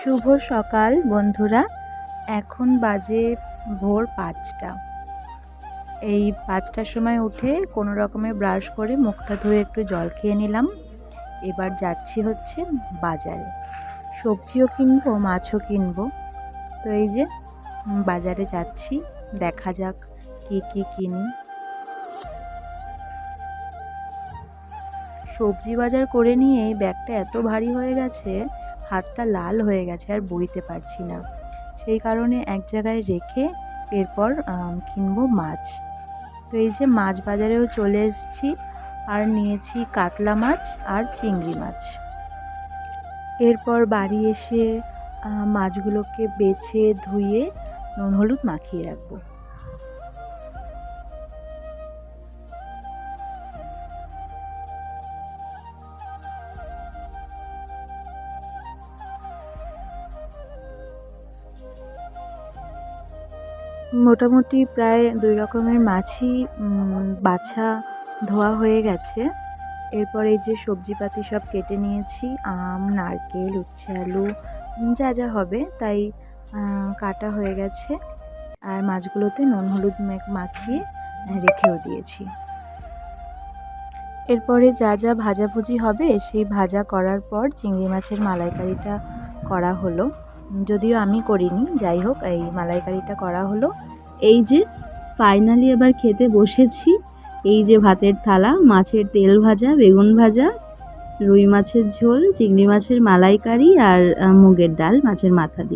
শুভ সকাল বন্ধুরা। এখন বাজে ভোর ৫টা। এই ৫টার সময় উঠে কোনো রকমে ব্রাশ করে মুখটা ধুয়ে একটু জল খেয়ে নিলাম। এবার যাচ্ছি হচ্ছে বাজারে, সবজিও কিনবো, মাছও কিনবো। তো এই যে বাজারে যাচ্ছি, দেখা যাক কি কি কিনি। সবজি বাজার করে নিয়ে এই ব্যাগটা এত ভারী হয়ে গেছে, হাতটা লাল হয়ে গেছে, আর বইতে পারছি না। সেই কারণে এক জায়গায় রেখে এরপর কিনবো মাছ। তো এই যে মাছ বাজারেও চলে এসেছি, আর নিয়েছি কাতলা মাছ আর চিংড়ি মাছ। এরপর বাড়ি এসে মাছগুলোকে বেছে ধুয়ে নুন হলুদ মাখিয়ে রাখবো। মোটামুটি প্রায় 2 রকমের মাছই বাছা ধোয়া হয়ে গেছে। এরপর এই যে সবজিপাতি সব কেটে নিয়েছি, আম, নারকেল, উচ্ছে, আলু যা যা হবে তাই কাটা হয়ে গেছে। আর মাছগুলোতে নুন হলুদ মাখিয়ে রেখেও দিয়েছি। এরপরে যা যা ভাজাভুজি হবে সেই ভাজা করার পর চিংড়ি মাছের মালাইকারিটা করা হলো। যদিও আমি করিনি, যাই হোক এই মালাইকারিটা করা হলো। এই যে ফাইনালি এবার খেতে বসেছি। এই যে ভাতের থালা, মাছের তেল ভাজা, বেগুন ভাজা, রুই মাছের ঝোল, চিংড়ি মাছের মালাইকারি আর মুগের ডাল মাছের মাথা দিয়ে।